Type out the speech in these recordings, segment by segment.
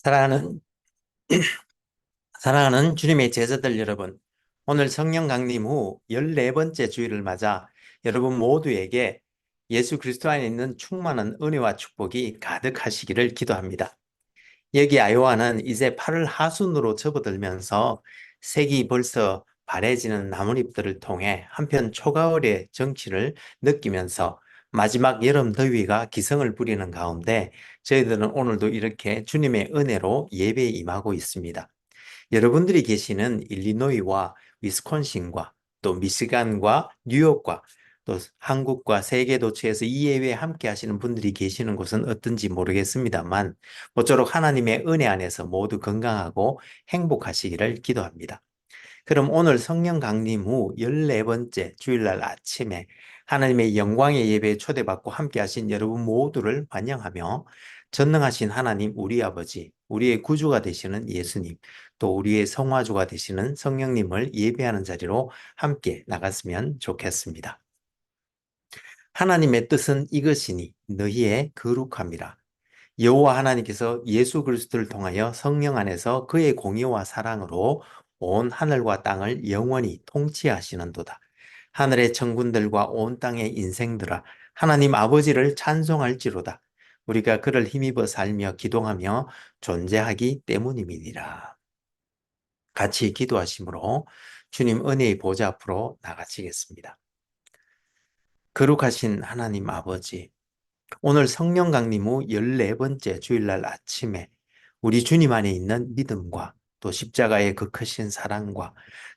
사랑하는, 사랑하는 주님의 제자들 여러분, 오늘 성령 강림 후 14번째 주일을 맞아 여러분 모두에게 예수 그리스도 안에 있는 충만한 은혜와 축복이 가득하시기를 기도합니다. 여기 아요아는 이제 8월 하순으로 접어들면서 색이 벌써 바래지는 나뭇잎들을 통해 한편 초가을의 정취를 느끼면서 마지막 여름 더위가 기승을 부리는 가운데 저희들은 오늘도 이렇게 주님의 은혜로 예배에 임하고 있습니다. 여러분들이 계시는 일리노이와 위스콘신과 또 미시간과 뉴욕과 또 한국과 세계 도처에서 이 예배에 함께 하시는 분들이 계시는 곳은 어떤지 모르겠습니다만 모쪼록 하나님의 은혜 안에서 모두 건강하고 행복하시기를 기도합니다. 그럼 오늘 성령 강림 후 14번째 주일날 아침에 하나님의 영광의 예배에 초대받고 함께 하신 여러분 모두를 환영하며 전능하신 하나님 우리 아버지, 우리의 구주가 되시는 예수님, 또 우리의 성화주가 되시는 성령님을 예배하는 자리로 함께 나갔으면 좋겠습니다. 하나님의 뜻은 이것이니 너희의 거룩함이라. 여호와 하나님께서 예수 그리스도를 통하여 성령 안에서 그의 공의와 사랑으로 온 하늘과 땅을 영원히 통치하시는도다. 하늘의 천군들과 온 땅의 인생들아 하나님 아버지를 찬송할지로다. 우리가 그를 힘입어 살며 기도하며 존재하기 때문임이니라. 같이 기도하심으로 주님 은혜의 보좌 앞으로 나가시겠습니다. 거룩하신 하나님 아버지, 오늘 성령 강림 후 14번째 주일날 아침에 우리 주님 안에 있는 믿음과 또 십자가의 그 크신 사랑과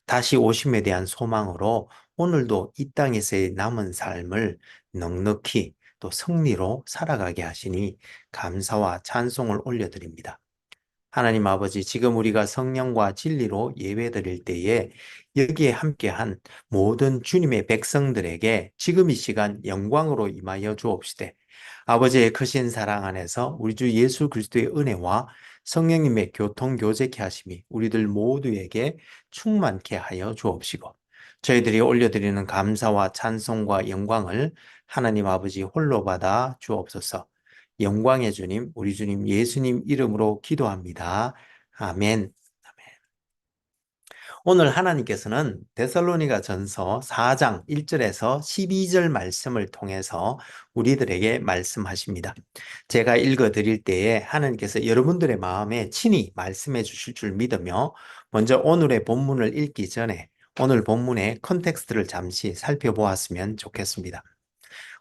다시 오심에 대한 소망으로 오늘도 이 땅에서의 남은 삶을 넉넉히 또 승리로 살아가게 하시니 감사와 찬송을 올려드립니다. 하나님 아버지, 지금 우리가 성령과 진리로 예배드릴 때에 여기에 함께한 모든 주님의 백성들에게 지금 이 시간 영광으로 임하여 주옵시되 아버지의 크신 사랑 안에서 우리 주 예수 그리스도의 은혜와 성령님의 교통 교제케 하심이 우리들 모두에게 충만케 하여 주옵시고 저희들이 올려드리는 감사와 찬송과 영광을 하나님 아버지 홀로 받아 주옵소서. 영광의 주님, 우리 주님 예수님 이름으로 기도합니다. 아멘. 오늘 하나님께서는 데살로니가 전서 4장 1절에서 12절 말씀을 통해서 우리들에게 말씀하십니다. 제가 읽어 드릴 때에 하나님께서 여러분들의 마음에 친히 말씀해 주실 줄 믿으며 먼저 오늘의 본문을 읽기 전에 오늘 본문의 컨텍스트를 잠시 살펴보았으면 좋겠습니다.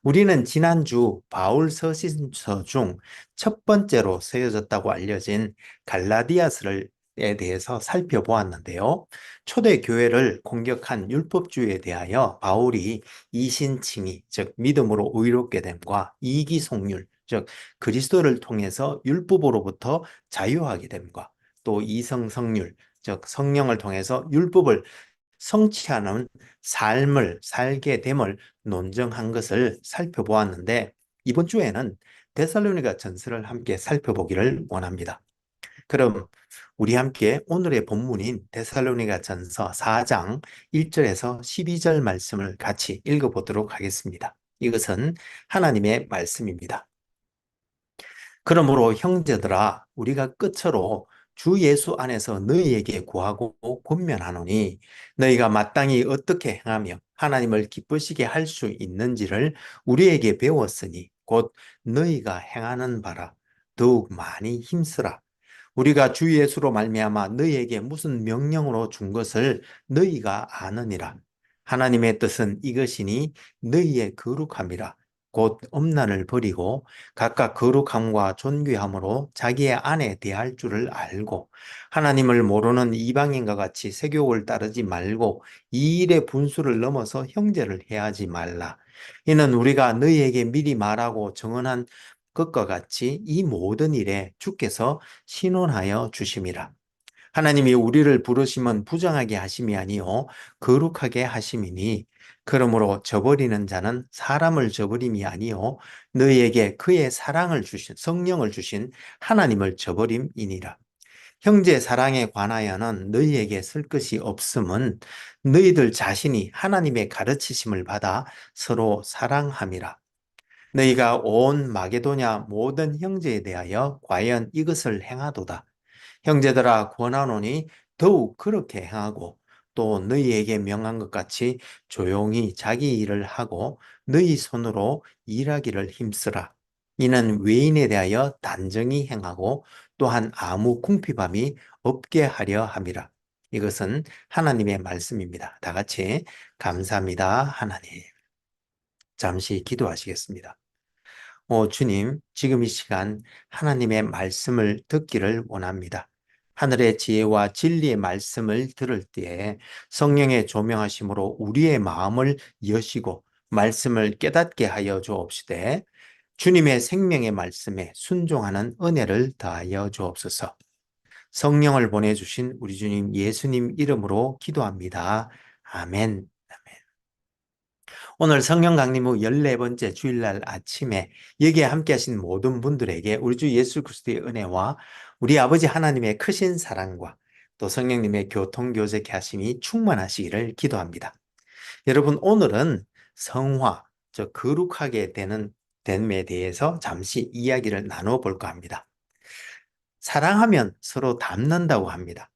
우리는 지난주 바울 서신서 중 첫 번째로 쓰여졌다고 알려진 갈라디아서를 에 대해서 살펴보았는데요. 초대 교회를 공격한 율법주의에 대하여 바울이 이신칭의, 즉 믿음으로 의롭게 됨과 이기속률, 즉 그리스도를 통해서 율법으로부터 자유하게 됨과 또 이성성률, 즉 성령을 통해서 율법을 성취하는 삶을 살게 됨을 논증한 것을 살펴보았는데 이번 주에는 데살로니가 전서를 함께 살펴보기를 원합니다. 그럼 우리 함께 오늘의 본문인 데살로니가 전서 4장 1절에서 12절 말씀을 같이 읽어보도록 하겠습니다. 이것은 하나님의 말씀입니다. 그러므로 형제들아 우리가 끝으로 주 예수 안에서 너희에게 구하고 권면하노니 너희가 마땅히 어떻게 행하며 하나님을 기쁘시게 할 수 있는지를 우리에게 배웠으니 곧 너희가 행하는 바라 더욱 많이 힘쓰라. 우리가 주 예수로 말미암아 너희에게 무슨 명령으로 준 것을 너희가 아느니라. 하나님의 뜻은 이것이니 너희의 거룩함이라. 곧 엄란을 버리고 각각 거룩함과 존귀함으로 자기의 아내 대할 줄을 알고 하나님을 모르는 이방인과 같이 세교를 따르지 말고 이 일의 분수를 넘어서 형제를 해하지 말라. 이는 우리가 너희에게 미리 말하고 정언한 것과 같이 이 모든 일에 주께서 신원하여 주심이라. 하나님이 우리를 부르심은 부정하게 하심이 아니요 거룩하게 하심이니 그러므로 저버리는 자는 사람을 저버림이 아니요 너희에게 그의 사랑을 주신 성령을 주신 하나님을 저버림이니라. 형제 사랑에 관하여는 너희에게 쓸 것이 없음은 너희들 자신이 하나님의 가르치심을 받아 서로 사랑함이라. 너희가 온 마게도냐 모든 형제에 대하여 과연 이것을 행하도다. 형제들아 권하노니 더욱 그렇게 행하고 또 너희에게 명한 것 같이 조용히 자기 일을 하고 너희 손으로 일하기를 힘쓰라. 이는 외인에 대하여 단정히 행하고 또한 아무 궁핍함이 없게 하려 함이라. 이것은 하나님의 말씀입니다. 다 같이 감사합니다, 하나님. 잠시 기도하시겠습니다. 주님, 지금 이 시간 하나님의 말씀을 듣기를 원합니다. 하늘의 지혜와 진리의 말씀을 들을 때에 성령의 조명하심으로 우리의 마음을 여시고 말씀을 깨닫게 하여 주옵시되 주님의 생명의 말씀에 순종하는 은혜를 더하여 주옵소서. 성령을 보내주신 우리 주님 예수님 이름으로 기도합니다. 아멘. 오늘 성령 강림 후 14번째 주일날 아침에 여기에 함께 하신 모든 분들에게 우리 주 예수 그리스도의 은혜와 우리 아버지 하나님의 크신 사랑과 또 성령님의 교통교제케 하심이 충만하시기를 기도합니다. 여러분, 오늘은 성화, 거룩하게 되는 됨에 대해서 잠시 이야기를 나눠 볼까 합니다. 사랑하면 서로 닮는다고 합니다.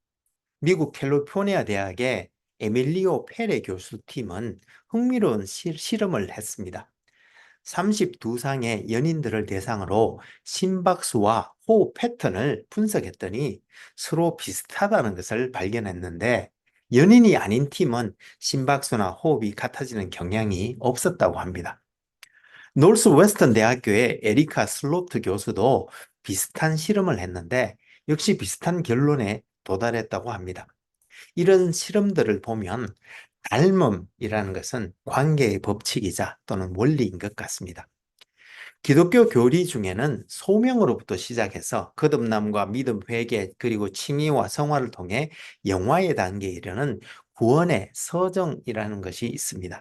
미국 캘리포니아 대학의 에밀리오 페레 교수팀은 흥미로운 실험을 했습니다. 32상의 연인들을 대상으로 심박수와 호흡 패턴을 분석했더니 서로 비슷하다는 것을 발견했는데 연인이 아닌 팀은 심박수나 호흡이 같아지는 경향이 없었다고 합니다. 노스웨스턴 대학교의 에리카 슬로트 교수도 비슷한 실험을 했는데 역시 비슷한 결론에 도달했다고 합니다. 이런 실험들을 보면 닮음이라는 것은 관계의 법칙이자 또는 원리인 것 같습니다. 기독교 교리 중에는 소명으로부터 시작해서 거듭남과 믿음, 회개, 그리고 칭의와 성화를 통해 영화의 단계에 이르는 구원의 서정이라는 것이 있습니다.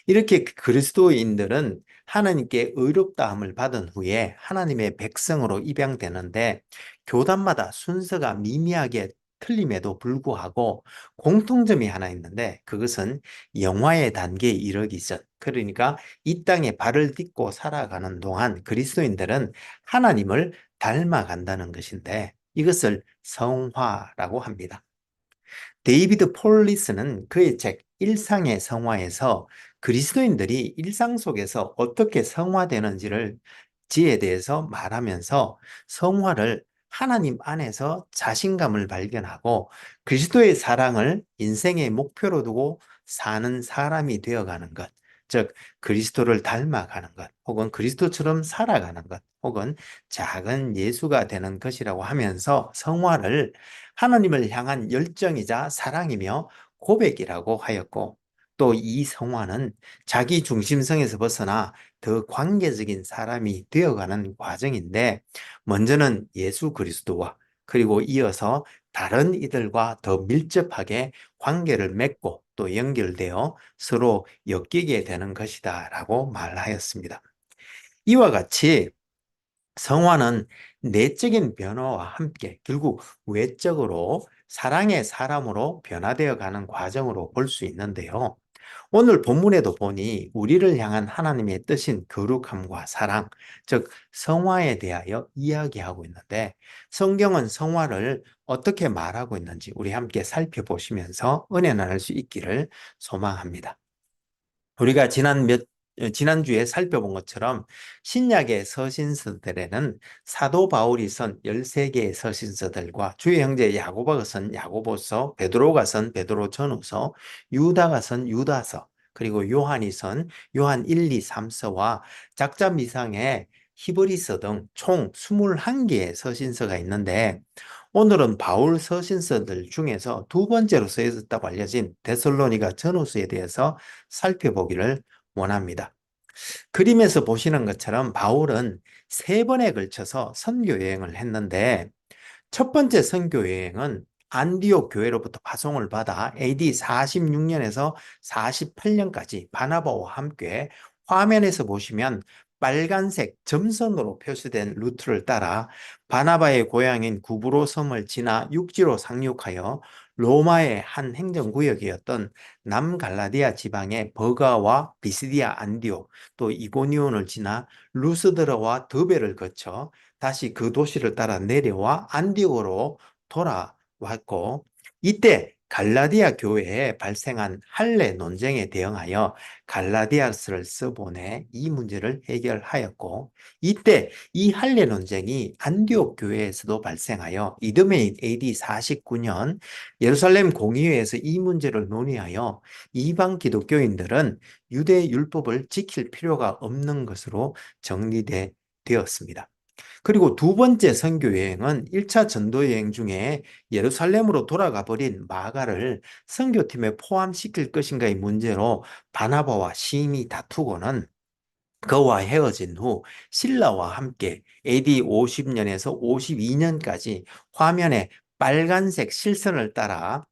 이렇게 그리스도인들은 하나님께 의롭다함을 받은 후에 하나님의 백성으로 입양되는데 교단마다 순서가 미미하게 틀림에도 불구하고 공통점이 하나 있는데 그것은 영화의 단계에 이르기 전, 그러니까 이 땅에 발을 딛고 살아가는 동안 그리스도인들은 하나님을 닮아간다는 것인데 이것을 성화라고 합니다. 데이비드 폴리스는 그의 책 일상의 성화에서 그리스도인들이 일상 속에서 어떻게 성화되는지를 지에 대해서 말하면서 성화를 하나님 안에서 자신감을 발견하고 그리스도의 사랑을 인생의 목표로 두고 사는 사람이 되어가는 것, 즉 그리스도를 닮아가는 것, 혹은 그리스도처럼 살아가는 것, 혹은 작은 예수가 되는 것이라고 하면서 성화를 하나님을 향한 열정이자 사랑이며 고백이라고 하였고 또 이 성화는 자기 중심성에서 벗어나 더 관계적인 사람이 되어가는 과정인데 먼저는 예수 그리스도와 그리고 이어서 다른 이들과 더 밀접하게 관계를 맺고 또 연결되어 서로 엮이게 되는 것이다 라고 말하였습니다. 이와 같이 성화는 내적인 변화와 함께 결국 외적으로 사랑의 사람으로 변화되어 가는 과정으로 볼 수 있는데요. 오늘 본문에도 보니 우리를 향한 하나님의 뜻인 거룩함과 사랑, 즉 성화에 대하여 이야기하고 있는데 성경은 성화를 어떻게 말하고 있는지 우리 함께 살펴보시면서 은혜 나눌 수 있기를 소망합니다. 우리가 지난주에 살펴본 것처럼 신약의 서신서들에는 사도 바울이 쓴 13개의 서신서들과 주의 형제 야고보가 쓴 야고보서, 베드로가 쓴 베드로 전후서, 유다가 쓴 유다서, 그리고 요한이 쓴 요한 1, 2, 3서와 작자 미상의 히브리서 등 총 21개의 서신서가 있는데 오늘은 바울 서신서들 중에서 두 번째로 쓰여졌다고 알려진 데살로니가 전후서에 대해서 살펴보기를 원합니다. 그림에서 보시는 것처럼 바울은 세 번에 걸쳐서 선교 여행을 했는데 첫 번째 선교 여행은 안디옥 교회로부터 파송을 받아 AD 46년에서 48년까지 바나바와 함께 화면에서 보시면 빨간색 점선으로 표시된 루트를 따라 바나바의 고향인 구브로 섬을 지나 육지로 상륙하여 로마의 한 행정구역이었던 남갈라디아 지방의 버가와 비시디아 안디옥 또 이고니온을 지나 루스드라와 더베를 거쳐 다시 그 도시를 따라 내려와 안디옥으로 돌아왔고, 이때 갈라디아 교회에 발생한 할례 논쟁에 대응하여 갈라디아서를 써보내 이 문제를 해결하였고, 이때 이 할례 논쟁이 안디옥 교회에서도 발생하여 이듬해인 AD 49년 예루살렘 공의회에서 이 문제를 논의하여 이방 기독교인들은 유대 율법을 지킬 필요가 없는 것으로 정리되었습니다. 그리고 두 번째 선교 여행은 1차 전도 여행 중에 예루살렘으로 돌아가 버린 마가를 선교팀에 포함시킬 것인가의 문제로 바나바와 심히 다투고는 그와 헤어진 후 신라와 함께 AD 50년에서 52년까지 화면에 빨간색 실선을 따라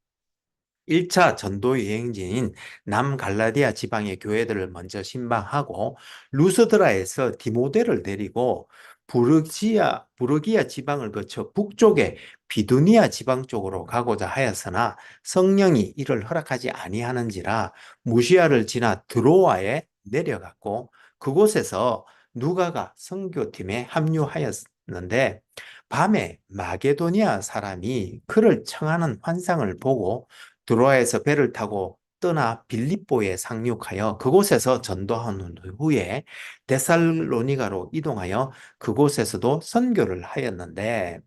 1차 전도 여행지인 남갈라디아 지방의 교회들을 먼저 신방하고 루스드라에서 디모데를 데리고 부르기아 지방을 거쳐 북쪽의 비두니아 지방 쪽으로 가고자 하였으나 성령이 이를 허락하지 아니하는지라 무시아를 지나 드로아에 내려갔고 그곳에서 누가가 선교팀에 합류하였는데 밤에 마게도니아 사람이 그를 청하는 환상을 보고 드로아에서 배를 타고 떠나 빌립보에 상륙하여 그곳에서 전도한 후에 데살로니가로 이동하여 그곳에서도 선교를 하였는데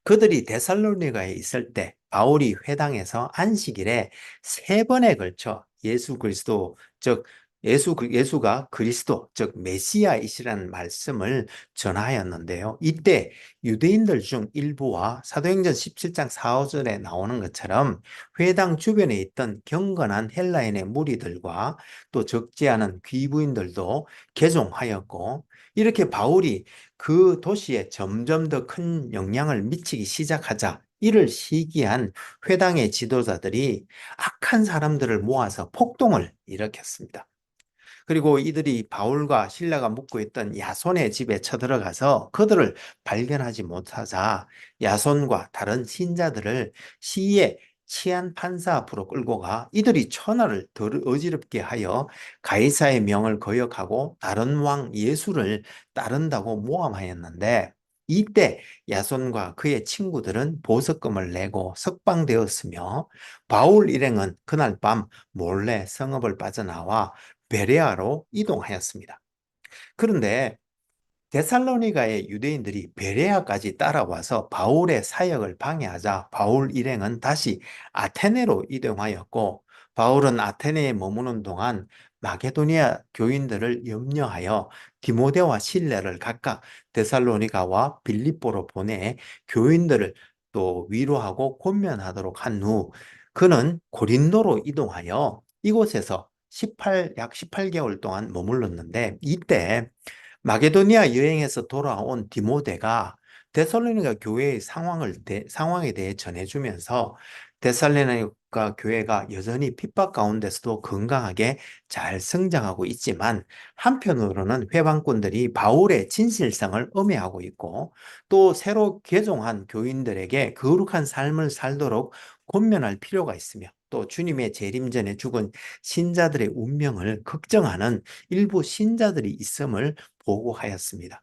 그들이 데살로니가에 있을 때 바울이 회당에서 안식일에 세 번에 걸쳐 예수 그리스도 즉 예수가 그리스도 즉 메시아이시라는 말씀을 전하였는데요. 이때 유대인들 중 일부와 사도행전 17장 4, 5절에 나오는 것처럼 회당 주변에 있던 경건한 헬라인의 무리들과 또 적지 않은 귀부인들도 개종하였고 이렇게 바울이 그 도시에 점점 더 큰 영향을 미치기 시작하자 이를 시기한 회당의 지도자들이 악한 사람들을 모아서 폭동을 일으켰습니다. 그리고 이들이 바울과 신라가 묵고 있던 야손의 집에 쳐들어가서 그들을 발견하지 못하자 야손과 다른 신자들을 시위에 치안 판사 앞으로 끌고 가 이들이 천하를 더 어지럽게 하여 가이사의 명을 거역하고 다른 왕 예수를 따른다고 모함하였는데 이때 야손과 그의 친구들은 보석금을 내고 석방되었으며 바울 일행은 그날 밤 몰래 성읍을 빠져나와 베레아로 이동하였습니다. 그런데 데살로니가의 유대인들이 베레아까지 따라와서 바울의 사역을 방해하자 바울 일행은 다시 아테네로 이동하였고 바울은 아테네에 머무는 동안 마게도니아 교인들을 염려하여 디모데와 실레를 각각 데살로니가와 빌립보로 보내 교인들을 또 위로하고 권면하도록 한 후 그는 고린도로 이동하여 이곳에서 약 18개월 동안 머물렀는데 이때 마게도니아 여행에서 돌아온 디모데가 데살로니가 교회의 상황에 대해 전해주면서 데살로니가 교회가 여전히 핍박 가운데서도 건강하게 잘 성장하고 있지만 한편으로는 회방꾼들이 바울의 진실성을 음해하고 있고 또 새로 개종한 교인들에게 거룩한 삶을 살도록 권면할 필요가 있으며 또 주님의 재림 전에 죽은 신자들의 운명을 걱정하는 일부 신자들이 있음을 보고하였습니다.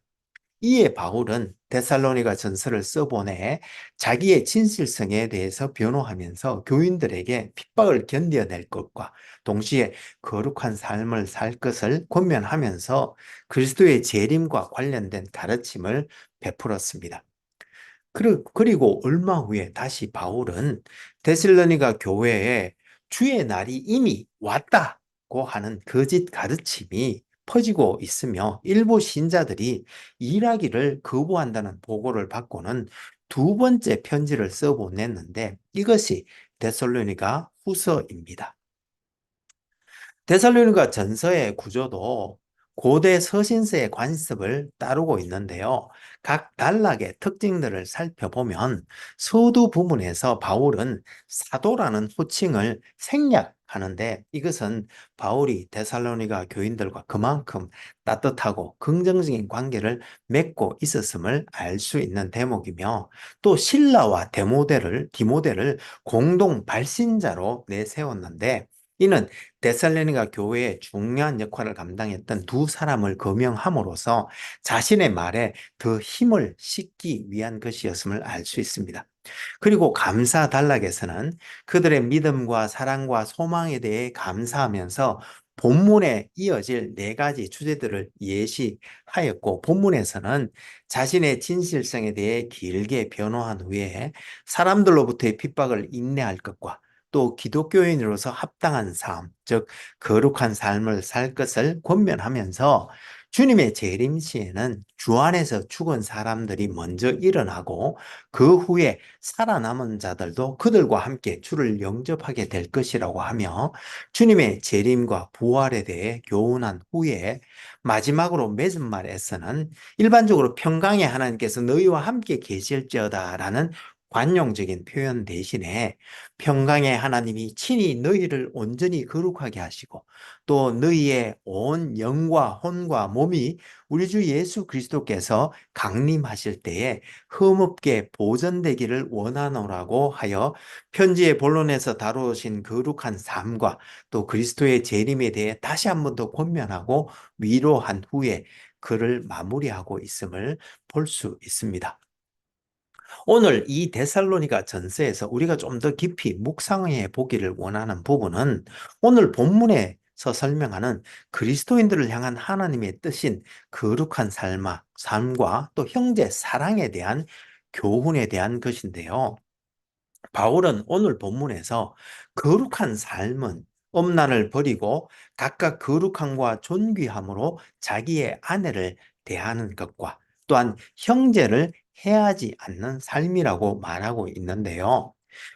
이에 바울은 데살로니가 전서를 써보내 자기의 진실성에 대해서 변호하면서 교인들에게 핍박을 견뎌낼 것과 동시에 거룩한 삶을 살 것을 권면하면서 그리스도의 재림과 관련된 가르침을 베풀었습니다. 그리고 얼마 후에 다시 바울은 데살로니가 교회에 주의 날이 이미 왔다고 하는 거짓 가르침이 퍼지고 있으며 일부 신자들이 일하기를 거부한다는 보고를 받고는 두 번째 편지를 써보냈는데 이것이 데살로니가 후서입니다. 데살로니가 전서의 구조도 고대 서신서의 관습을 따르고 있는데요. 각 단락의 특징들을 살펴보면 서두 부분에서 바울은 사도라는 호칭을 생략하는데 이것은 바울이 데살로니가 교인들과 그만큼 따뜻하고 긍정적인 관계를 맺고 있었음을 알 수 있는 대목이며 또 신라와 디모데를 공동 발신자로 내세웠는데 이는 데살로니가 교회의 중요한 역할을 감당했던 두 사람을 거명함으로써 자신의 말에 더 힘을 싣기 위한 것이었음을 알 수 있습니다. 그리고 감사 단락에서는 그들의 믿음과 사랑과 소망에 대해 감사하면서 본문에 이어질 네 가지 주제들을 예시하였고, 본문에서는 자신의 진실성에 대해 길게 변호한 후에 사람들로부터의 핍박을 인내할 것과 또 기독교인으로서 합당한 삶, 즉 거룩한 삶을 살 것을 권면하면서 주님의 재림 시에는 주 안에서 죽은 사람들이 먼저 일어나고 그 후에 살아남은 자들도 그들과 함께 주를 영접하게 될 것이라고 하며, 주님의 재림과 부활에 대해 교훈한 후에 마지막으로 맺은 말에서는 일반적으로 평강의 하나님께서 너희와 함께 계실지어다라는 관용적인 표현 대신에 평강의 하나님이 친히 너희를 온전히 거룩하게 하시고 또 너희의 온 영과 혼과 몸이 우리 주 예수 그리스도께서 강림하실 때에 흠없게 보존되기를 원하노라고 하여 편지의 본론에서 다루신 거룩한 삶과 또 그리스도의 재림에 대해 다시 한 번 더 권면하고 위로한 후에 글을 마무리하고 있음을 볼 수 있습니다. 오늘 이 데살로니가 전서에서 우리가 좀 더 깊이 묵상해 보기를 원하는 부분은 오늘 본문에서 설명하는 그리스도인들을 향한 하나님의 뜻인 거룩한 삶과 또 형제 사랑에 대한 교훈에 대한 것인데요. 바울은 오늘 본문에서 거룩한 삶은 엄란을 버리고 각각 거룩함과 존귀함으로 자기의 아내를 대하는 것과 또한 형제를 해하지 않는 삶이라고 말하고 있는데요.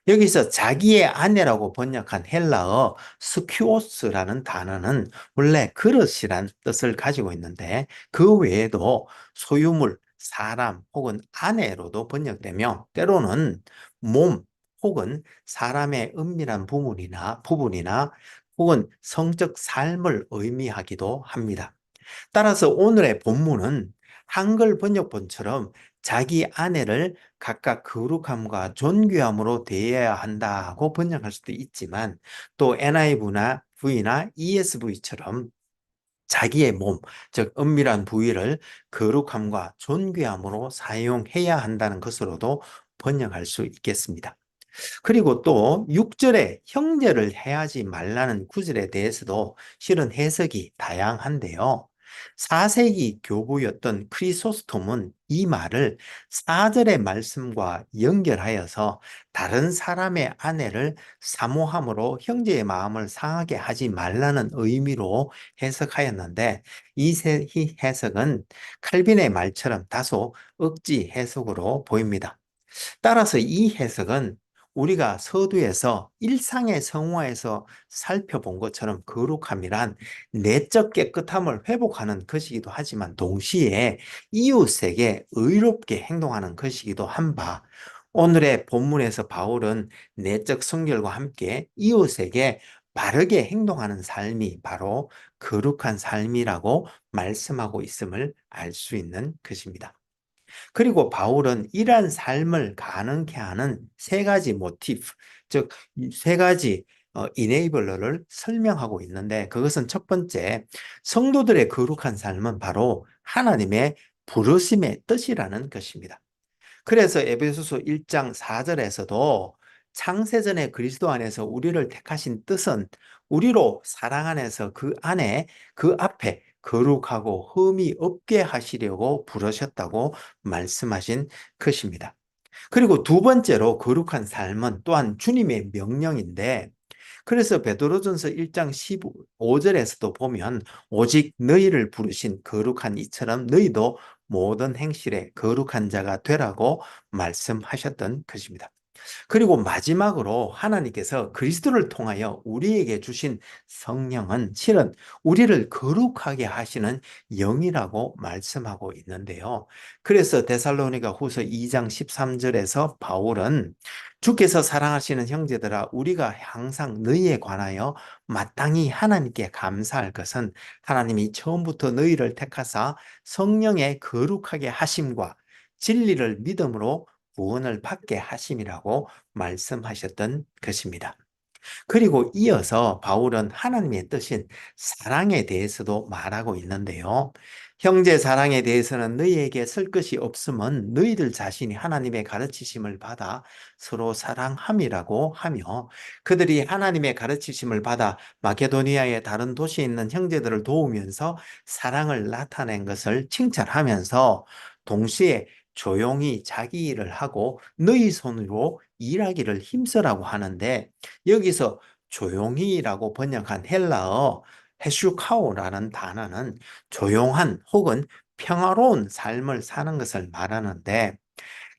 여기서 자기의 아내라고 번역한 헬라어 스큐오스라는 단어는 원래 그릇이란 뜻을 가지고 있는데 그 외에도 소유물, 사람 혹은 아내로도 번역되며 때로는 몸, 혹은 사람의 은밀한 부분이나 혹은 성적 삶을 의미하기도 합니다. 따라서 오늘의 본문은 한글 번역본처럼 자기 아내를 각각 거룩함과 존귀함으로 대해야 한다고 번역할 수도 있지만 또 NIV나 ESV처럼 자기의 몸, 즉 은밀한 부위를 거룩함과 존귀함으로 사용해야 한다는 것으로도 번역할 수 있겠습니다. 그리고 또 6절에 형제를 해하지 말라는 구절에 대해서도 실은 해석이 다양한데요. 4세기 교부였던 크리소스톰은 이 말을 4절의 말씀과 연결하여서 다른 사람의 아내를 사모함으로 형제의 마음을 상하게 하지 말라는 의미로 해석하였는데 이 해석은 칼빈의 말처럼 다소 억지 해석으로 보입니다. 따라서 이 해석은 우리가 서두에서 일상의 성화에서 살펴본 것처럼 거룩함이란 내적 깨끗함을 회복하는 것이기도 하지만 동시에 이웃에게 의롭게 행동하는 것이기도 한 바, 오늘의 본문에서 바울은 내적 성결과 함께 이웃에게 바르게 행동하는 삶이 바로 거룩한 삶이라고 말씀하고 있음을 알 수 있는 것입니다. 그리고 바울은 이러한 삶을 가능케 하는 세 가지 모티브, 즉 세 가지 이네이블러를 설명하고 있는데 그것은 첫 번째, 성도들의 거룩한 삶은 바로 하나님의 부르심의 뜻이라는 것입니다. 그래서 에베소서 1장 4절에서도 창세전에 그리스도 안에서 우리를 택하신 뜻은 우리로 사랑 안에서 그 안에 그 앞에 거룩하고 흠이 없게 하시려고 부르셨다고 말씀하신 것입니다. 그리고 두 번째로 거룩한 삶은 또한 주님의 명령인데 그래서 베드로전서 1장 15절에서도 보면 오직 너희를 부르신 거룩한 이처럼 너희도 모든 행실에 거룩한 자가 되라고 말씀하셨던 것입니다. 그리고 마지막으로 하나님께서 그리스도를 통하여 우리에게 주신 성령은 실은 우리를 거룩하게 하시는 영이라고 말씀하고 있는데요. 그래서 데살로니가 후서 2장 13절에서 바울은 주께서 사랑하시는 형제들아 우리가 항상 너희에 관하여 마땅히 하나님께 감사할 것은 하나님이 처음부터 너희를 택하사 성령의 거룩하게 하심과 진리를 믿음으로 구원을 받게 하심이라고 말씀하셨던 것입니다. 그리고 이어서 바울은 하나님의 뜻인 사랑에 대해서도 말하고 있는데요. 형제 사랑에 대해서는 너희에게 쓸 것이 없음은 너희들 자신이 하나님의 가르치심을 받아 서로 사랑함이라고 하며, 그들이 하나님의 가르치심을 받아 마케도니아의 다른 도시에 있는 형제들을 도우면서 사랑을 나타낸 것을 칭찬하면서 동시에 조용히 자기 일을 하고 너희 손으로 일하기를 힘쓰라고 하는데, 여기서 조용히라고 번역한 헬라어 헤슈카오라는 단어는 조용한 혹은 평화로운 삶을 사는 것을 말하는데,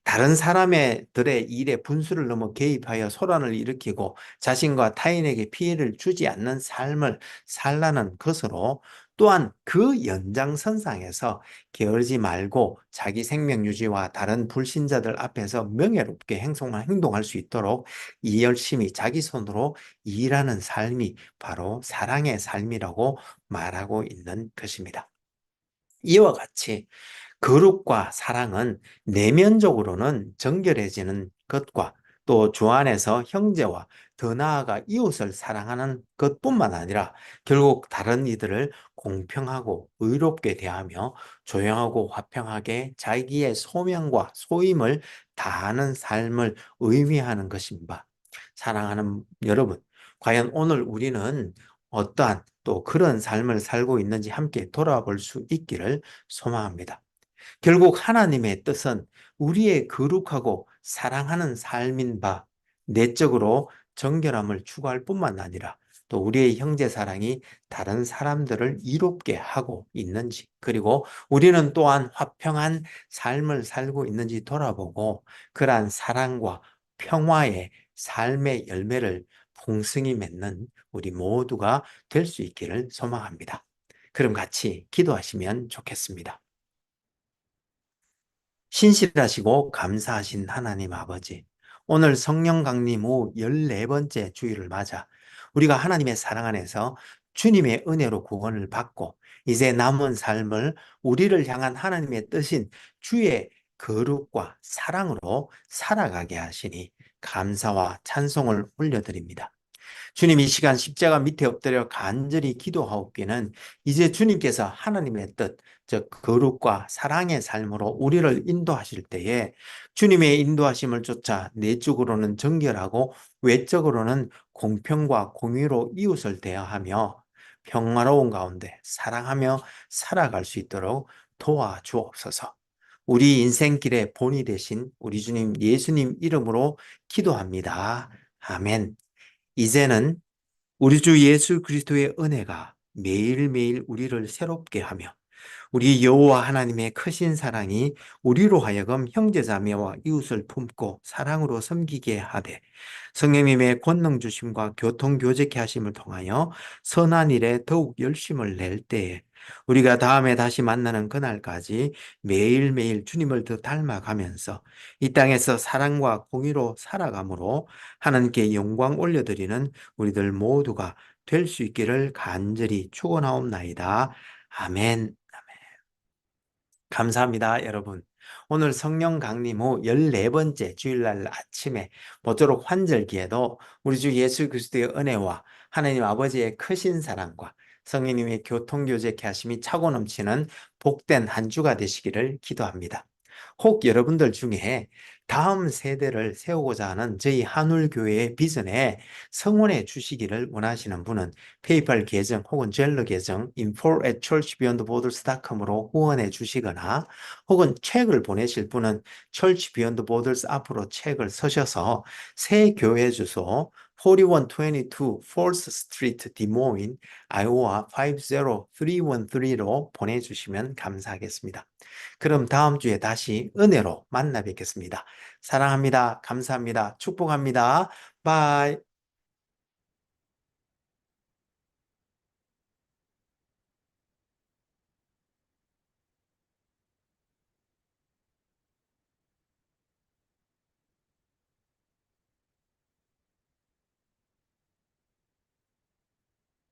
다른 사람들의 일에 분수를 넘어 개입하여 소란을 일으키고 자신과 타인에게 피해를 주지 않는 삶을 살라는 것으로, 또한 그 연장선상에서 게으르지 말고 자기 생명 유지와 다른 불신자들 앞에서 명예롭게 행동할 수 있도록 이 열심히 자기 손으로 일하는 삶이 바로 사랑의 삶이라고 말하고 있는 것입니다. 이와 같이 거룩과 사랑은 내면적으로는 정결해지는 것과 또 주 안에서 형제와 더 나아가 이웃을 사랑하는 것뿐만 아니라 결국 다른 이들을 공평하고 의롭게 대하며 조용하고 화평하게 자기의 소명과 소임을 다하는 삶을 의미하는 것입니다. 사랑하는 여러분, 과연 오늘 우리는 어떠한 또 그런 삶을 살고 있는지 함께 돌아볼 수 있기를 소망합니다. 결국 하나님의 뜻은 우리의 거룩하고 사랑하는 삶인 바, 내적으로 정결함을 추구할 뿐만 아니라 또 우리의 형제 사랑이 다른 사람들을 이롭게 하고 있는지, 그리고 우리는 또한 화평한 삶을 살고 있는지 돌아보고 그러한 사랑과 평화의 삶의 열매를 풍성히 맺는 우리 모두가 될 수 있기를 소망합니다. 그럼 같이 기도하시면 좋겠습니다. 신실하시고 감사하신 하나님 아버지, 오늘 성령 강림 후 14번째 주일을 맞아 우리가 하나님의 사랑 안에서 주님의 은혜로 구원을 받고 이제 남은 삶을 우리를 향한 하나님의 뜻인 주의 거룩과 사랑으로 살아가게 하시니 감사와 찬송을 올려드립니다. 주님, 이 시간 십자가 밑에 엎드려 간절히 기도하옵기는 이제 주님께서 하나님의 뜻, 즉 거룩과 사랑의 삶으로 우리를 인도하실 때에 주님의 인도하심을 쫓아 내적으로는 정결하고 외적으로는 공평과 공의로 이웃을 대하며 평화로운 가운데 사랑하며 살아갈 수 있도록 도와주옵소서. 우리 인생길의 본이 되신 우리 주님 예수님 이름으로 기도합니다. 아멘. 이제는 우리 주 예수 그리스도의 은혜가 매일매일 우리를 새롭게 하며 우리 여호와 하나님의 크신 사랑이 우리로 하여금 형제자매와 이웃을 품고 사랑으로 섬기게 하되 성령님의 권능 주심과 교통 교제케 하심을 통하여 선한 일에 더욱 열심을 낼 때에 우리가 다음에 다시 만나는 그날까지 매일매일 주님을 더 닮아가면서 이 땅에서 사랑과 공의로 살아감으로 하나님께 영광 올려드리는 우리들 모두가 될 수 있기를 간절히 축원하옵나이다. 아멘. 감사합니다, 여러분. 오늘 성령 강림 후 14번째 주일날 아침에 모쪼록 환절기에도 우리 주 예수 그리스도의 은혜와 하나님 아버지의 크신 사랑과 성령님의 교통교제케 하심이 차고 넘치는 복된 한 주가 되시기를 기도합니다. 혹 여러분들 중에 다음 세대를 세우고자 하는 저희 한울교회의 비전에 성원해 주시기를 원하시는 분은 페이팔 계정 혹은 젤러 계정 info@churchbeyondborders.com으로 후원해 주시거나, 혹은 책을 보내실 분은 Church Beyond Borders 앞으로 책을 서셔서 새 교회 주소 4122 Fourth Street, Des Moines, Iowa 50313로 보내주시면 감사하겠습니다. 그럼 다음 주에 다시 은혜로 만나 뵙겠습니다. 사랑합니다. 감사합니다. 축복합니다. 바이.